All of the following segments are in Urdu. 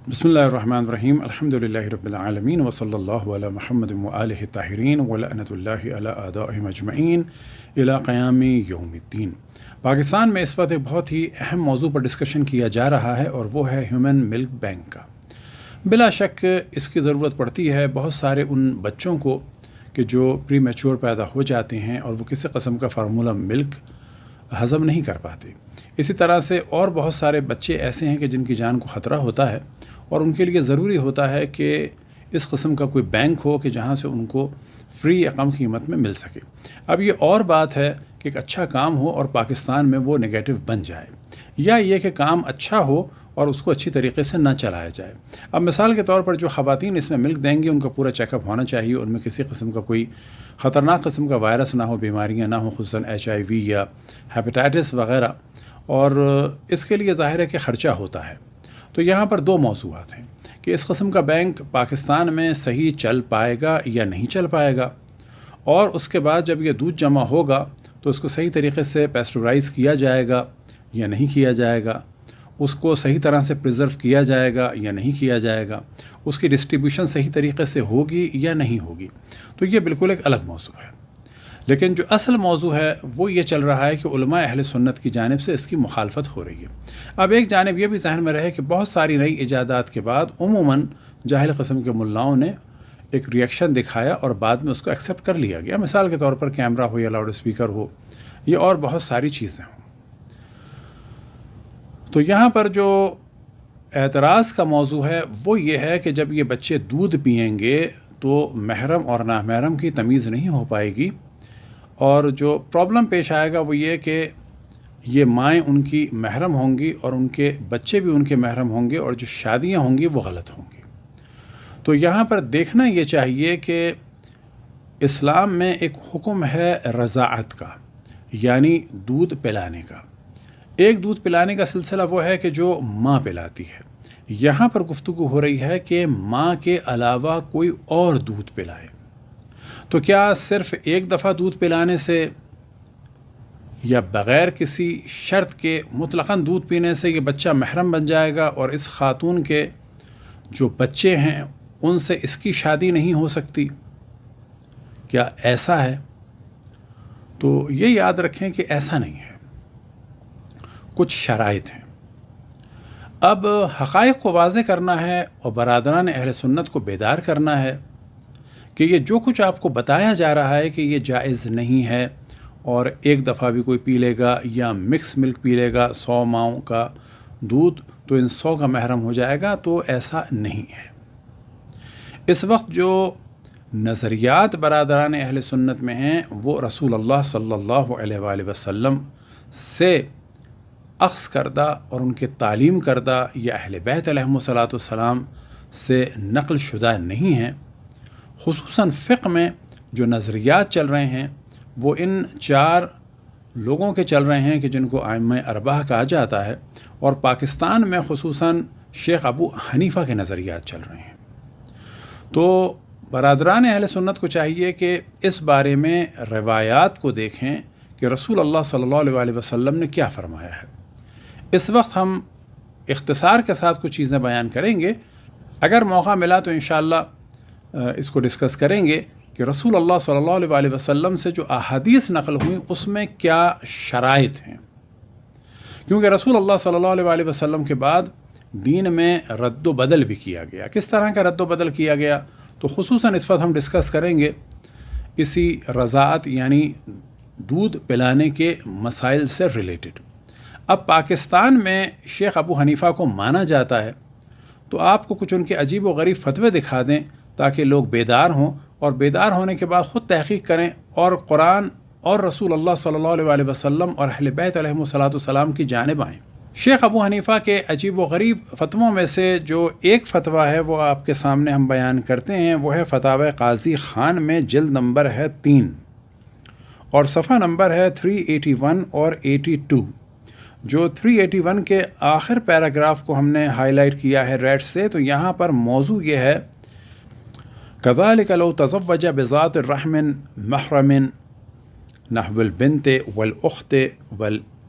بسم اللہ الرحمن الرحیم الحمد للہ رب العالمین وصلی اللہ علی محمد وآلہ الطاہرین ولعنۃ اللہ علی اعدائہم اجمعین الی قیام یوم الدین۔ پاکستان میں اس وقت ایک بہت ہی اہم موضوع پر ڈسکشن کیا جا رہا ہے اور وہ ہے ہیومن ملک بینک کا۔ بلا شک اس کی ضرورت پڑتی ہے بہت سارے ان بچوں کو کہ جو پری میچور پیدا ہو جاتے ہیں اور وہ کسی قسم کا فارمولہ ملک ہضم نہیں کر پاتے۔ اسی طرح سے اور بہت سارے بچے ایسے ہیں کہ جن کی جان کو خطرہ ہوتا ہے اور ان کے لیے ضروری ہوتا ہے کہ اس قسم کا کوئی بینک ہو کہ جہاں سے ان کو فری یا کم قیمت میں مل سکے۔ اب یہ اور بات ہے کہ ایک اچھا کام ہو اور پاکستان میں وہ نیگیٹو بن جائے، یا یہ کہ کام اچھا ہو اور اس کو اچھی طریقے سے نہ چلایا جائے۔ اب مثال کے طور پر جو خواتین اس میں ملک دیں گی ان کا پورا چیک اپ ہونا چاہیے، ان میں کسی قسم کا کوئی خطرناک قسم کا وائرس نہ ہو، بیماریاں نہ ہوں، خصوصاً HIV یا ہیپیٹائٹس وغیرہ، اور اس کے لیے ظاہر ہے کہ خرچہ ہوتا ہے۔ تو یہاں پر دو موضوعات ہیں کہ اس قسم کا بینک پاکستان میں صحیح چل پائے گا یا نہیں چل پائے گا، اور اس کے بعد جب یہ دودھ جمع ہوگا تو اس کو صحیح طریقے سے پیسٹورائز کیا جائے گا یا نہیں کیا جائے گا، اس کو صحیح طرح سے پریزرو کیا جائے گا یا نہیں کیا جائے گا، اس کی ڈسٹریبیوشن صحیح طریقے سے ہوگی یا نہیں ہوگی۔ تو یہ بالکل ایک الگ موضوع ہے، لیکن جو اصل موضوع ہے وہ یہ چل رہا ہے کہ علماء اہل سنت کی جانب سے اس کی مخالفت ہو رہی ہے۔ اب ایک جانب یہ بھی ذہن میں رہے کہ بہت ساری نئی ایجادات کے بعد عموماً جاہل قسم کے ملاؤں نے ایک ریئیکشن دکھایا اور بعد میں اس کو ایکسیپٹ کر لیا گیا، مثال کے طور پر کیمرہ ہو یا لاؤڈ اسپیکر ہو یا اور بہت ساری چیزیں ہوں۔ تو یہاں پر جو اعتراض کا موضوع ہے وہ یہ ہے کہ جب یہ بچے دودھ پئیں گے تو محرم اور نامحرم کی تمیز نہیں ہو پائے گی، اور جو پرابلم پیش آئے گا وہ یہ کہ یہ مائیں ان کی محرم ہوں گی اور ان کے بچے بھی ان کے محرم ہوں گے، اور جو شادیاں ہوں گی وہ غلط ہوں گی۔ تو یہاں پر دیکھنا یہ چاہیے کہ اسلام میں ایک حکم ہے رضاعت کا، یعنی دودھ پلانے کا۔ ایک دودھ پلانے کا سلسلہ وہ ہے کہ جو ماں پلاتی ہے، یہاں پر گفتگو ہو رہی ہے کہ ماں کے علاوہ کوئی اور دودھ پلائے۔ تو کیا صرف ایک دفعہ دودھ پلانے سے یا بغیر کسی شرط کے مطلقاً دودھ پینے سے یہ بچہ محرم بن جائے گا اور اس خاتون کے جو بچے ہیں ان سے اس کی شادی نہیں ہو سکتی؟ کیا ایسا ہے؟ تو یہ یاد رکھیں کہ ایسا نہیں ہے، کچھ شرائط ہیں۔ اب حقائق کو واضح کرنا ہے اور برادران اہل سنت کو بیدار کرنا ہے کہ یہ جو کچھ آپ کو بتایا جا رہا ہے کہ یہ جائز نہیں ہے، اور ایک دفعہ بھی کوئی پی لے گا یا مکس ملک پی لے گا 100 ماؤں کا دودھ تو ان 100 کا محرم ہو جائے گا، تو ایسا نہیں ہے۔ اس وقت جو نظریات برادران اہل سنت میں ہیں وہ رسول اللہ صلی اللہ علیہ وآلہ وسلم سے اخذ کردہ اور ان کے تعلیم کردہ یا اہل بیت علیہم الصلاۃ والسلام سے نقل شدہ نہیں ہیں۔ خصوصاً فقہ میں جو نظریات چل رہے ہیں وہ ان 4 لوگوں کے چل رہے ہیں کہ جن کو ائمہ اربعہ کہا جاتا ہے، اور پاکستان میں خصوصاً شیخ ابو حنیفہ کے نظریات چل رہے ہیں۔ تو برادران اہل سنت کو چاہیے کہ اس بارے میں روایات کو دیکھیں کہ رسول اللہ صلی اللہ علیہ وآلہ وسلم نے کیا فرمایا ہے۔ اس وقت ہم اختصار کے ساتھ کچھ چیزیں بیان کریں گے، اگر موقع ملا تو انشاءاللہ اس کو ڈسکس کریں گے کہ رسول اللہ صلی اللہ علیہ وآلہ وسلم سے جو احادیث نقل ہوئیں اس میں کیا شرائط ہیں، کیونکہ رسول اللہ صلی اللہ علیہ وآلہ وسلم کے بعد دین میں رد و بدل بھی کیا گیا۔ کس طرح کا رد و بدل کیا گیا تو خصوصاً اس وقت ہم ڈسکس کریں گے اسی رضاعت یعنی دودھ پلانے کے مسائل سے ریلیٹڈ۔ اب پاکستان میں شیخ ابو حنیفہ کو مانا جاتا ہے، تو آپ کو کچھ ان کے عجیب و غریب فتوے دکھا دیں تاکہ لوگ بیدار ہوں، اور بیدار ہونے کے بعد خود تحقیق کریں اور قرآن اور رسول اللہ صلی اللہ علیہ وآلہ وسلم اور اہل بیت علیہم الصلاۃ والسلام کی جانب آئیں۔ شیخ ابو حنیفہ کے عجیب و غریب فتووں میں سے جو ایک فتویٰ ہے وہ آپ کے سامنے ہم بیان کرتے ہیں، وہ ہے فتاوی قاضی خان میں، جلد نمبر ہے 3 اور صفحہ نمبر ہے 381 اور 82۔ جو 381 کے آخر پیراگراف کو ہم نے ہائی لائٹ کیا ہے ریڈ سے، تو یہاں پر موضوع یہ ہے كذلك لو تزوج بذات الرحم محرم نحو البنت والأخت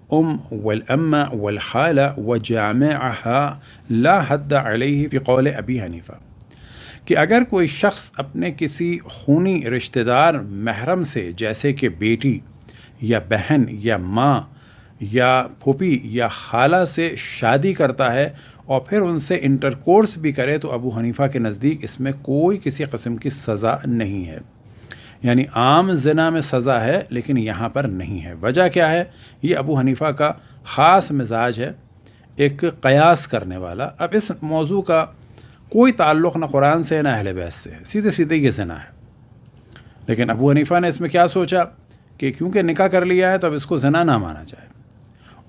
والأم والخالة وجامعها لا حد علیہ فی قول ابی حنیفہ، کہ اگر کوئی شخص اپنے کسی خونی رشتہ دار محرم سے جیسے کہ بیٹی یا بہن یا ماں یا پھوپھی یا خالہ سے شادی کرتا ہے اور پھر ان سے انٹرکورس بھی کرے تو ابو حنیفہ کے نزدیک اس میں کوئی کسی قسم کی سزا نہیں ہے. یعنی عام زنا میں سزا ہے لیکن یہاں پر نہیں ہے. وجہ کیا ہے؟ یہ ابو حنیفہ کا خاص مزاج ہے، ایک قیاس کرنے والا. اب اس موضوع کا کوئی تعلق نہ قرآن سے نہ اہل بیت سے، سیدھے سیدھے یہ زنا ہے. لیکن ابو حنیفہ نے اس میں کیا سوچا کہ کیونکہ نکاح کر لیا ہے تو اب اس کو زنا نہ مانا جائے.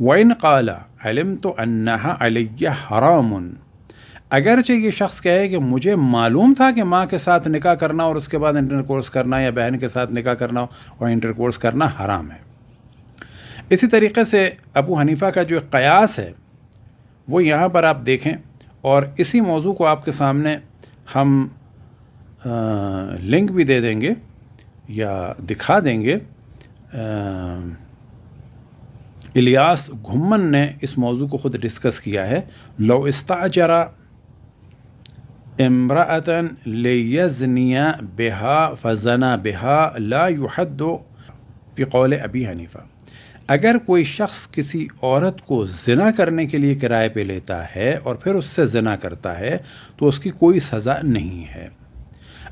وَإِنْ قَالَ عَلِمْتُ أَنَّهَا عَلَيَّ حَرَامٌ، اگرچہ یہ شخص کہے کہ مجھے معلوم تھا کہ ماں کے ساتھ نکاح کرنا اور اس کے بعد انٹرکورس کرنا یا بہن کے ساتھ نکاح کرنا اور انٹرکورس کرنا حرام ہے. اسی طریقے سے ابو حنیفہ کا جو قیاس ہے وہ یہاں پر آپ دیکھیں، اور اسی موضوع کو آپ کے سامنے ہم لنک بھی دے دیں گے یا دکھا دیں گے. الیاس گھمن نے اس موضوع کو خود ڈسکس کیا ہے. لو استاجر امرأة لیزنی بها فزنا بها لا يحد فی قول ابی حنیفہ، اگر کوئی شخص کسی عورت کو زنا کرنے کے لیے کرائے پہ لیتا ہے اور پھر اس سے زنا کرتا ہے تو اس کی کوئی سزا نہیں ہے.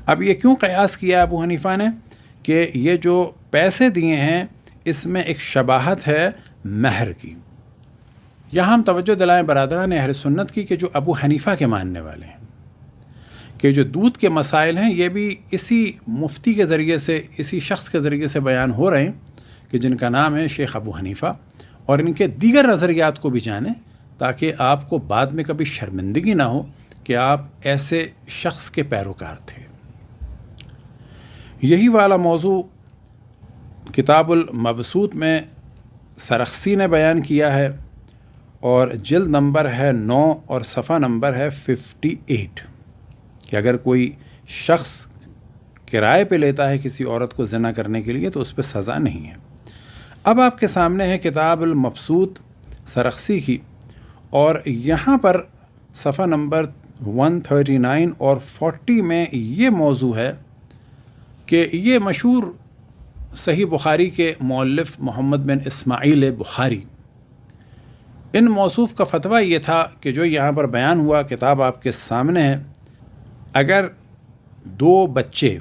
اب یہ کیوں قیاس کیا ابو حنیفہ نے کہ یہ جو پیسے دیے ہیں اس میں ایک شباہت ہے مہر کی. یہاں ہم توجہ دلائیں برادران اہل سنت کی کہ جو ابو حنیفہ کے ماننے والے ہیں کہ جو دودھ کے مسائل ہیں یہ بھی اسی مفتی کے ذریعے سے، اسی شخص کے ذریعے سے بیان ہو رہے ہیں کہ جن کا نام ہے شیخ ابو حنیفہ، اور ان کے دیگر نظریات کو بھی جانیں تاکہ آپ کو بعد میں کبھی شرمندگی نہ ہو کہ آپ ایسے شخص کے پیروکار تھے. یہی والا موضوع کتاب المبسوط میں سرخسی نے بیان کیا ہے، اور جلد نمبر ہے 9 اور صفحہ نمبر ہے 58، کہ اگر کوئی شخص کرائے پہ لیتا ہے کسی عورت کو زنا کرنے کے لیے تو اس پہ سزا نہیں ہے. اب آپ کے سامنے ہے کتاب المبسوط سرخسی کی، اور یہاں پر صفحہ نمبر 139 اور 40 میں یہ موضوع ہے کہ یہ مشہور صحیح بخاری کے مؤلف محمد بن اسماعیل بخاری، ان موصوف کا فتویٰ یہ تھا کہ جو یہاں پر بیان ہوا، کتاب آپ کے سامنے ہے، اگر 2 بچے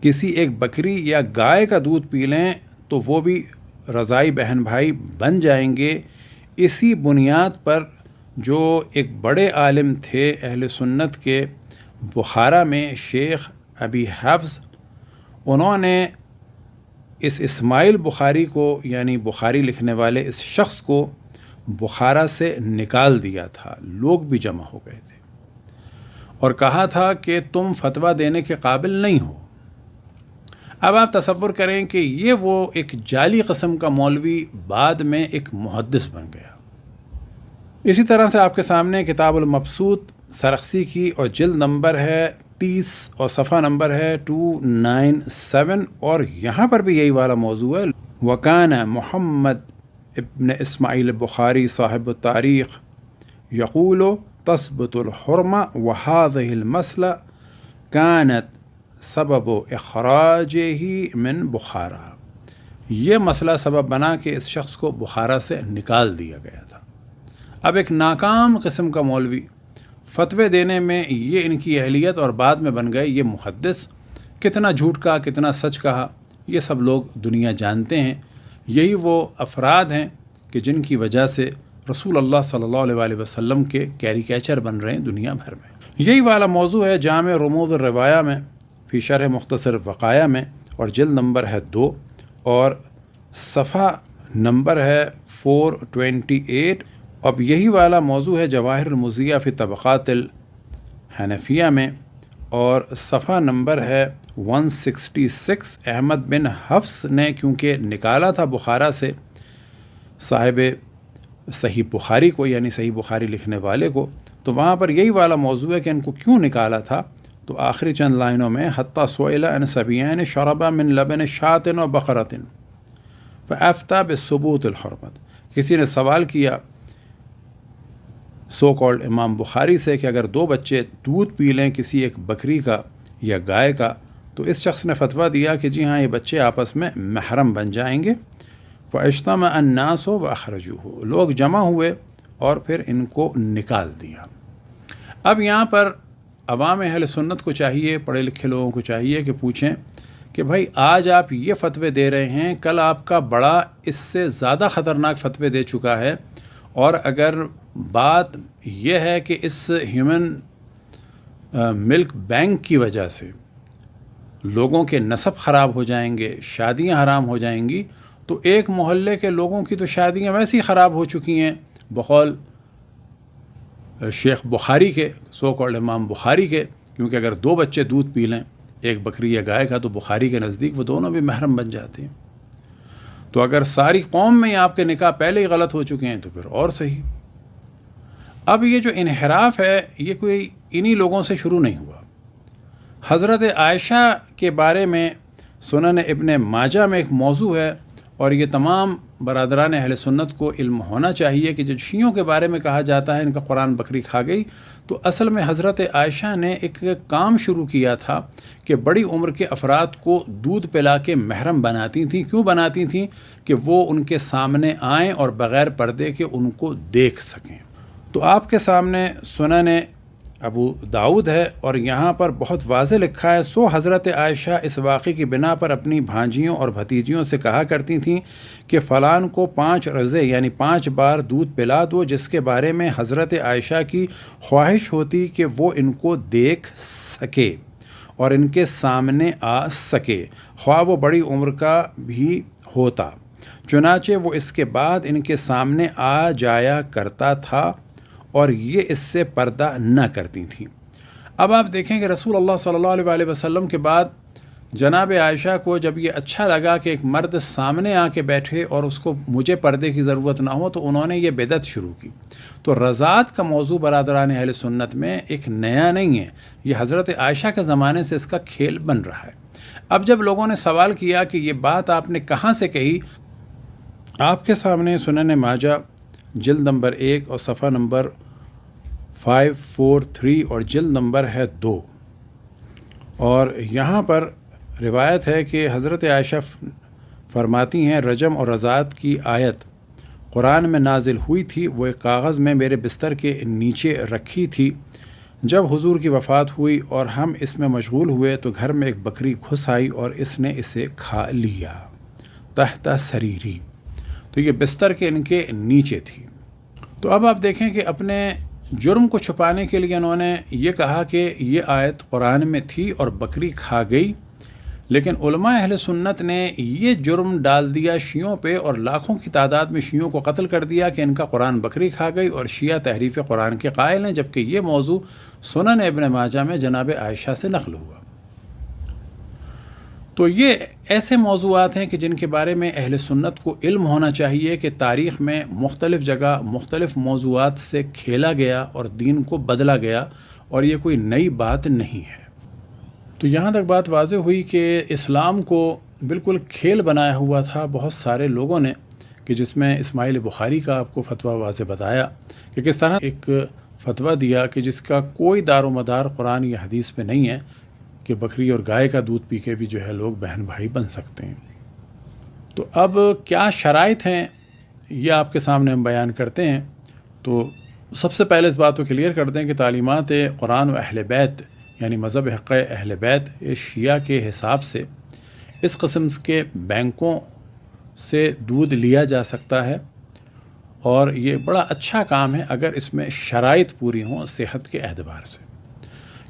کسی ایک بکری یا گائے کا دودھ پی لیں تو وہ بھی رضائی بہن بھائی بن جائیں گے. اسی بنیاد پر جو ایک بڑے عالم تھے اہل سنت کے بخارا میں، شیخ ابی حفظ، انہوں نے اس اسماعیل بخاری کو، یعنی بخاری لکھنے والے اس شخص کو، بخارا سے نکال دیا تھا. لوگ بھی جمع ہو گئے تھے اور کہا تھا کہ تم فتویٰ دینے کے قابل نہیں ہو. اب آپ تصور کریں کہ یہ وہ ایک جعلی قسم کا مولوی بعد میں ایک محدث بن گیا. اسی طرح سے آپ کے سامنے کتاب المبسوط سرخسی کی، اور جلد نمبر ہے 30 اور صفحہ نمبر ہے 297، اور یہاں پر بھی یہی والا موضوع ہے. وَكَانَ محمد ابن اسماعیل بخاری صاحب التاریخ یقول تثبت الحرمہ وهذه المسألة كانت سبب اخراجه من بخارا، یہ مسئلہ سبب بنا کہ اس شخص کو بخارا سے نکال دیا گیا تھا. اب ایک ناکام قسم کا مولوی فتوے دینے میں یہ ان کی اہلیت، اور بعد میں بن گئے یہ محدث. کتنا جھوٹ کہا، کتنا سچ کہا، یہ سب لوگ دنیا جانتے ہیں. یہی وہ افراد ہیں کہ جن کی وجہ سے رسول اللہ صلی اللہ علیہ وآلہ وسلم کے کیریکیچر بن رہے ہیں دنیا بھر میں. یہی والا موضوع ہے جامع رموز الروایہ میں، فی شرح مختصر وقایہ میں، اور جلد نمبر ہے 2 اور صفحہ نمبر ہے 428. اب یہی والا موضوع ہے جواہر المضیہ فی طبقات الحنفیہ میں، اور صفحہ نمبر ہے 166. احمد بن حفص نے کیونکہ نکالا تھا بخارا سے صاحب صحیح بخاری کو، یعنی صحیح بخاری لکھنے والے کو، تو وہاں پر یہی والا موضوع ہے کہ ان کو کیوں نکالا تھا. تو آخری چند لائنوں میں حتیٰ سئل عن صبیین شرب من لبن شاۃ و بقرۃ، فافتى بثبوت الحرمت، کسی نے سوال کیا سو کالڈ امام بخاری سے کہ اگر دو بچے دودھ پی لیں کسی ایک بکری کا یا گائے کا، تو اس شخص نے فتویٰ دیا کہ جی ہاں یہ بچے آپس میں محرم بن جائیں گے۔ فاجتمع الناس واخرجوه، لوگ جمع ہوئے اور پھر ان کو نکال دیا۔ اب یہاں پر عوام اہل سنت کو چاہیے، پڑھے لکھے لوگوں کو چاہیے کہ پوچھیں کہ بھائی آج آپ یہ فتوے دے رہے ہیں، کل آپ کا بڑا اس سے زیادہ خطرناک فتوے دے چکا ہے، اور اگر بات یہ ہے کہ اس ہیومن ملک بینک کی وجہ سے لوگوں کے نسب خراب ہو جائیں گے، شادیاں حرام ہو جائیں گی، تو ایک محلے کے لوگوں کی تو شادیاں ویسے ہی خراب ہو چکی ہیں بقول شیخ بخاری کے، سو کالڈ امام بخاری کے، کیونکہ اگر دو بچے دودھ پی لیں ایک بکری یا گائے کا تو بخاری کے نزدیک وہ دونوں بھی محرم بن جاتے ہیں۔ تو اگر ساری قوم میں آپ کے نکاح پہلے ہی غلط ہو چکے ہیں تو پھر اور صحیح۔ اب یہ جو انحراف ہے یہ کوئی انہی لوگوں سے شروع نہیں ہوا۔ حضرت عائشہ کے بارے میں سنن ابن ماجہ میں ایک موضوع ہے، اور یہ تمام برادران اہل سنت کو علم ہونا چاہیے کہ جو شیعوں کے بارے میں کہا جاتا ہے ان کا قرآن بکری کھا گئی، تو اصل میں حضرت عائشہ نے ایک کام شروع کیا تھا کہ بڑی عمر کے افراد کو دودھ پلا کے محرم بناتی تھیں۔ کیوں بناتی تھیں؟ کہ وہ ان کے سامنے آئیں اور بغیر پردے کے ان کو دیکھ سکیں۔ تو آپ کے سامنے سنن ابو داؤد ہے، اور یہاں پر بہت واضح لکھا ہے، سو حضرت عائشہ اس واقعے کی بنا پر اپنی بھانجیوں اور بھتیجیوں سے کہا کرتی تھیں کہ فلان کو 5 رضے یعنی 5 بار دودھ پلا دو، جس کے بارے میں حضرت عائشہ کی خواہش ہوتی کہ وہ ان کو دیکھ سکے اور ان کے سامنے آ سکے، خواہ وہ بڑی عمر کا بھی ہوتا۔ چنانچہ وہ اس کے بعد ان کے سامنے آ جایا کرتا تھا اور یہ اس سے پردہ نہ کرتی تھیں۔ اب آپ دیکھیں کہ رسول اللہ صلی اللہ علیہ وآلہ وسلم کے بعد جناب عائشہ کو جب یہ اچھا لگا کہ ایک مرد سامنے آ کے بیٹھے اور اس کو مجھے پردے کی ضرورت نہ ہو، تو انہوں نے یہ بدعت شروع کی۔ تو رضاعت کا موضوع برادران اہل سنت میں ایک نیا نہیں ہے، یہ حضرت عائشہ کے زمانے سے اس کا کھیل بن رہا ہے۔ اب جب لوگوں نے سوال کیا کہ یہ بات آپ نے کہاں سے کہی، آپ کے سامنے سنن ماجہ جلد نمبر 1 اور صفحہ نمبر 543 اور جلد نمبر ہے 2، اور یہاں پر روایت ہے کہ حضرت عائشہ فرماتی ہیں رجم اور رضاعت کی آیت قرآن میں نازل ہوئی تھی، وہ ایک کاغذ میں میرے بستر کے نیچے رکھی تھی۔ جب حضور کی وفات ہوئی اور ہم اس میں مشغول ہوئے تو گھر میں ایک بکری گھس آئی اور اس نے اسے کھا لیا تحت سریری، تو یہ بستر کے ان کے نیچے تھی۔ تو اب آپ دیکھیں کہ اپنے جرم کو چھپانے کے لیے انہوں نے یہ کہا کہ یہ آیت قرآن میں تھی اور بکری کھا گئی، لیکن علماء اہل سنت نے یہ جرم ڈال دیا شیعوں پہ، اور لاکھوں کی تعداد میں شیعوں کو قتل کر دیا کہ ان کا قرآن بکری کھا گئی، اور شیعہ تحریف قرآن کے قائل ہیں، جبکہ یہ موضوع سنن ابن ماجہ میں جناب عائشہ سے نقل ہوا۔ تو یہ ایسے موضوعات ہیں کہ جن کے بارے میں اہل سنت کو علم ہونا چاہیے کہ تاریخ میں مختلف جگہ مختلف موضوعات سے کھیلا گیا اور دین کو بدلا گیا، اور یہ کوئی نئی بات نہیں ہے۔ تو یہاں تک بات واضح ہوئی کہ اسلام کو بالکل کھیل بنایا ہوا تھا بہت سارے لوگوں نے، کہ جس میں اسماعیل بخاری کا آپ کو فتویٰ واضح بتایا کہ کس طرح ایک فتویٰ دیا کہ جس کا کوئی دار و مدار قرآن یا حدیث پہ نہیں ہے کہ بکری اور گائے کا دودھ پی کے بھی جو ہے لوگ بہن بھائی بن سکتے ہیں۔ تو اب کیا شرائط ہیں یہ آپ کے سامنے ہم بیان کرتے ہیں۔ تو سب سے پہلے اس بات کو کلیئر کر دیں کہ تعلیمات قرآن و اہل بیت یعنی مذہب حق اہل بیت شیعہ کے حساب سے اس قسم کے بینکوں سے دودھ لیا جا سکتا ہے، اور یہ بڑا اچھا کام ہے اگر اس میں شرائط پوری ہوں صحت کے اعتبار سے،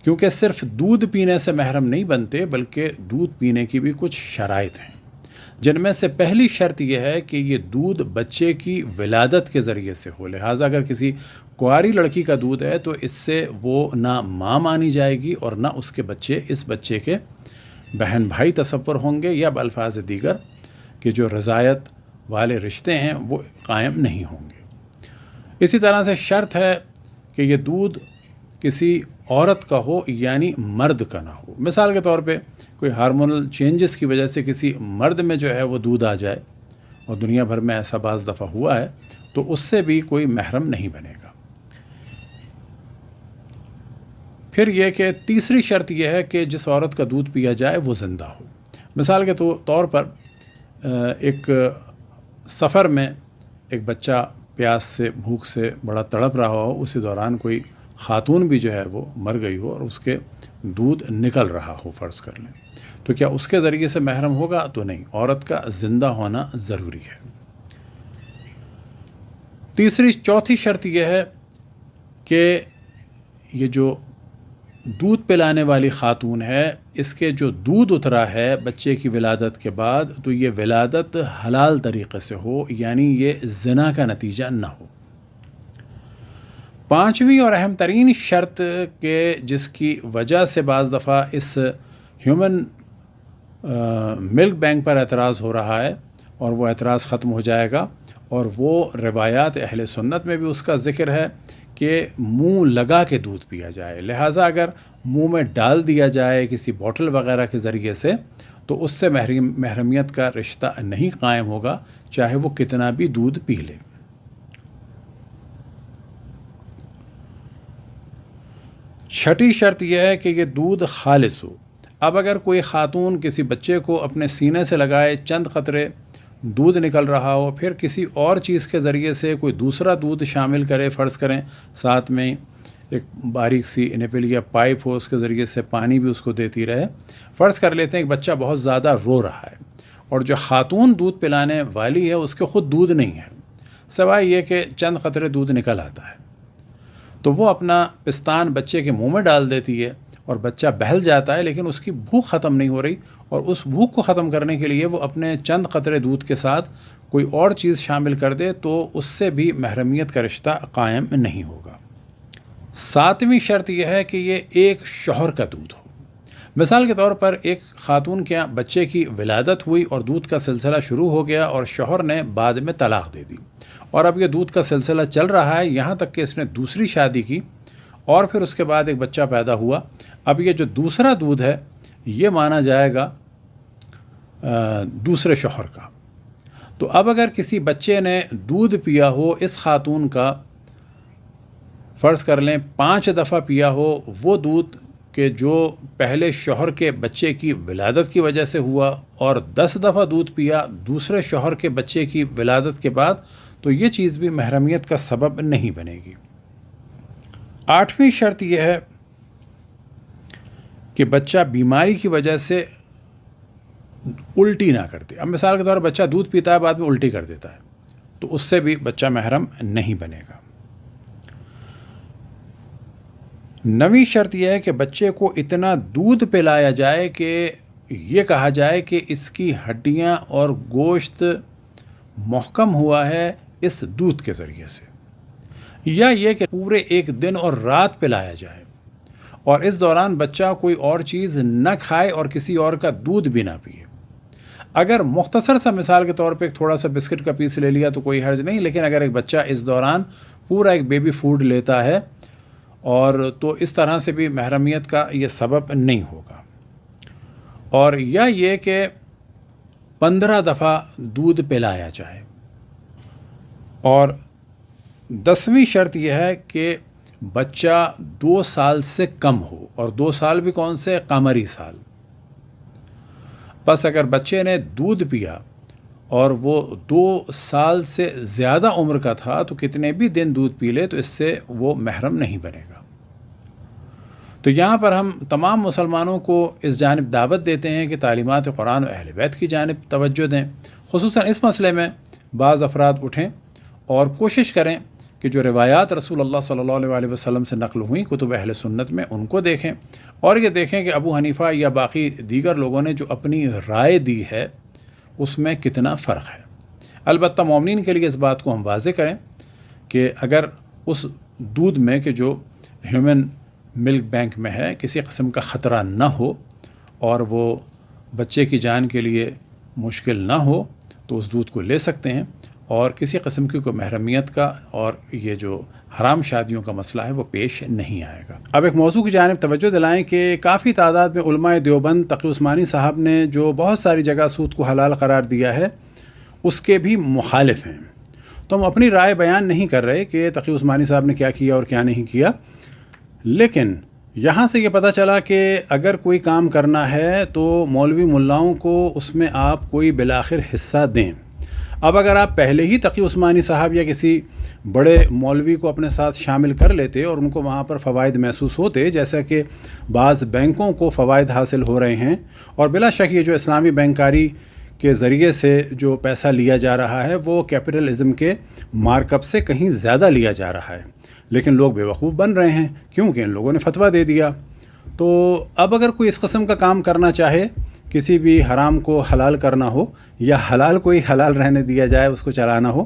کیونکہ صرف دودھ پینے سے محرم نہیں بنتے بلکہ دودھ پینے کی بھی کچھ شرائط ہیں، جن میں سے پہلی شرط یہ ہے کہ یہ دودھ بچے کی ولادت کے ذریعے سے ہو۔ لہٰذا اگر کسی کنواری لڑکی کا دودھ ہے تو اس سے وہ نہ ماں مانی جائے گی اور نہ اس کے بچے اس بچے کے بہن بھائی تصور ہوں گے، یا بالفاظ دیگر کہ جو رضاعت والے رشتے ہیں وہ قائم نہیں ہوں گے۔ اسی طرح سے شرط ہے کہ یہ دودھ کسی عورت کا ہو یعنی مرد کا نہ ہو۔ مثال کے طور پہ کوئی ہارمونل چینجز کی وجہ سے کسی مرد میں جو ہے وہ دودھ آ جائے اور دنیا بھر میں ایسا بعض دفعہ ہوا ہے، تو اس سے بھی کوئی محرم نہیں بنے گا۔ پھر یہ کہ تیسری شرط یہ ہے کہ جس عورت کا دودھ پیا جائے وہ زندہ ہو۔ مثال کے طور پر ایک سفر میں ایک بچہ پیاس سے، بھوک سے بڑا تڑپ رہا ہو، اسی دوران کوئی خاتون بھی جو ہے وہ مر گئی ہو اور اس کے دودھ نکل رہا ہو، فرض کر لیں، تو کیا اس کے ذریعے سے محرم ہوگا؟ تو نہیں، عورت کا زندہ ہونا ضروری ہے۔ چوتھی شرط یہ ہے کہ یہ جو دودھ پلانے والی خاتون ہے، اس کے جو دودھ اترا ہے بچے کی ولادت کے بعد، تو یہ ولادت حلال طریقے سے ہو، یعنی یہ زنا کا نتیجہ نہ ہو۔ پانچویں اور اہم ترین شرط کہ جس کی وجہ سے بعض دفعہ اس ہیومن ملک بینک پر اعتراض ہو رہا ہے اور وہ اعتراض ختم ہو جائے گا، اور وہ روایات اہل سنت میں بھی اس کا ذکر ہے کہ منہ لگا کے دودھ پیا جائے۔ لہٰذا اگر منہ میں ڈال دیا جائے کسی بوٹل وغیرہ کے ذریعے سے، تو اس سے محرمیت کا رشتہ نہیں قائم ہوگا، چاہے وہ کتنا بھی دودھ پی لے۔ چھٹی شرط یہ ہے کہ یہ دودھ خالص ہو۔ اب اگر کوئی خاتون کسی بچے کو اپنے سینے سے لگائے، چند قطرے دودھ نکل رہا ہو، پھر کسی اور چیز کے ذریعے سے کوئی دوسرا دودھ شامل کرے، فرض کریں ساتھ میں ایک باریک سی نپل یا پائپ ہو، اس کے ذریعے سے پانی بھی اس کو دیتی رہے، فرض کر لیتے ہیں ایک بچہ بہت زیادہ رو رہا ہے اور جو خاتون دودھ پلانے والی ہے اس کے خود دودھ نہیں ہے، سوائے یہ کہ چند قطرے دودھ نکل آتا ہے، تو وہ اپنا پستان بچے کے منہ میں ڈال دیتی ہے اور بچہ بہل جاتا ہے، لیکن اس کی بھوک ختم نہیں ہو رہی، اور اس بھوک کو ختم کرنے کے لیے وہ اپنے چند قطرے دودھ کے ساتھ کوئی اور چیز شامل کر دے، تو اس سے بھی محرمیت کا رشتہ قائم نہیں ہوگا۔ ساتویں شرط یہ ہے کہ یہ ایک شوہر کا دودھ ہو۔ مثال کے طور پر ایک خاتون کے بچے کی ولادت ہوئی اور دودھ کا سلسلہ شروع ہو گیا اور شوہر نے بعد میں طلاق دے دی، اور اب یہ دودھ کا سلسلہ چل رہا ہے یہاں تک کہ اس نے دوسری شادی کی اور پھر اس کے بعد ایک بچہ پیدا ہوا۔ اب یہ جو دوسرا دودھ ہے یہ مانا جائے گا دوسرے شوہر کا۔ تو اب اگر کسی بچے نے دودھ پیا ہو اس خاتون کا، فرض کر لیں 5 دفعہ پیا ہو وہ دودھ کہ جو پہلے شوہر کے بچے کی ولادت کی وجہ سے ہوا، اور 10 دفعہ دودھ پیا دوسرے شوہر کے بچے کی ولادت کے بعد، تو یہ چیز بھی محرمیت کا سبب نہیں بنے گی۔ 8ویں شرط یہ ہے کہ بچہ بیماری کی وجہ سے الٹی نہ کرتے۔ اب مثال کے طور پر بچہ دودھ پیتا ہے بعد میں الٹی کر دیتا ہے، تو اس سے بھی بچہ محرم نہیں بنے گا۔ 9ویں شرط یہ ہے کہ بچے کو اتنا دودھ پلایا جائے کہ یہ کہا جائے کہ اس کی ہڈیاں اور گوشت محکم ہوا ہے اس دودھ کے ذریعے سے، یا یہ کہ پورے ایک دن اور رات پلایا جائے اور اس دوران بچہ کوئی اور چیز نہ کھائے اور کسی اور کا دودھ بھی نہ پیے۔ اگر مختصر سا مثال کے طور پہ ایک تھوڑا سا بسکٹ کا پیس لے لیا تو کوئی حرج نہیں، لیکن اگر ایک بچہ اس دوران پورا ایک بیبی فوڈ لیتا ہے اور تو اس طرح سے بھی محرمیت کا یہ سبب نہیں ہوگا۔ اور یا یہ کہ 15 دفعہ دودھ پلایا جائے۔ اور 10ویں شرط یہ ہے کہ بچہ 2 سال سے کم ہو، اور 2 سال بھی کون سے؟ قمری سال۔ بس اگر بچے نے دودھ پیا اور وہ 2 سال سے زیادہ عمر کا تھا تو کتنے بھی دن دودھ پی لے تو اس سے وہ محرم نہیں بنے گا۔ تو یہاں پر ہم تمام مسلمانوں کو اس جانب دعوت دیتے ہیں کہ تعلیمات قرآن و اہل بیت کی جانب توجہ دیں، خصوصاً اس مسئلے میں بعض افراد اٹھیں اور کوشش کریں کہ جو روایات رسول اللہ صلی اللہ علیہ وسلم سے نقل ہوئیں کتب اہل سنت میں ان کو دیکھیں، اور یہ دیکھیں کہ ابو حنیفہ یا باقی دیگر لوگوں نے جو اپنی رائے دی ہے اس میں کتنا فرق ہے۔ البتہ مومنین کے لیے اس بات کو ہم واضح کریں کہ اگر اس دودھ میں کہ جو ہیومن ملک بینک میں ہے کسی قسم کا خطرہ نہ ہو اور وہ بچے کی جان کے لیے مشکل نہ ہو تو اس دودھ کو لے سکتے ہیں، اور کسی قسم کی کوئی محرمیت کا اور یہ جو حرام شادیوں کا مسئلہ ہے وہ پیش نہیں آئے گا۔ اب ایک موضوع کی جانب توجہ دلائیں کہ کافی تعداد میں علماء دیوبند تقی عثمانی صاحب نے جو بہت ساری جگہ سود کو حلال قرار دیا ہے، اس کے بھی مخالف ہیں. تو ہم اپنی رائے بیان نہیں کر رہے کہ تقی عثمانی صاحب نے کیا کیا اور کیا نہیں کیا، لیکن یہاں سے یہ پتہ چلا کہ اگر کوئی کام کرنا ہے تو مولوی ملاؤں کو اس میں آپ کوئی بالآخر حصہ دیں. اب اگر آپ پہلے ہی تقی عثمانی صاحب یا کسی بڑے مولوی کو اپنے ساتھ شامل کر لیتے اور ان کو وہاں پر فوائد محسوس ہوتے، جیسا کہ بعض بینکوں کو فوائد حاصل ہو رہے ہیں، اور بلا شک یہ جو اسلامی بینکاری کے ذریعے سے جو پیسہ لیا جا رہا ہے وہ کیپٹلزم کے مارک اپ سے کہیں زیادہ لیا جا رہا ہے، لیکن لوگ بیوقوف بن رہے ہیں کیونکہ ان لوگوں نے فتویٰ دے دیا. تو اب اگر کوئی اس قسم کا کام کرنا چاہے، کسی بھی حرام کو حلال کرنا ہو یا حلال کو ہی حلال رہنے دیا جائے، اس کو چلانا ہو،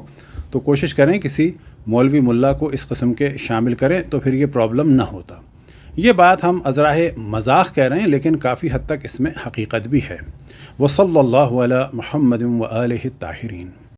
تو کوشش کریں کسی مولوی ملا کو اس قسم کے شامل کریں، تو پھر یہ پرابلم نہ ہوتا. یہ بات ہم ازراہ مذاق کہہ رہے ہیں، لیکن کافی حد تک اس میں حقیقت بھی ہے. وصلی اللہ علی محمد و آلہ الطاہرین.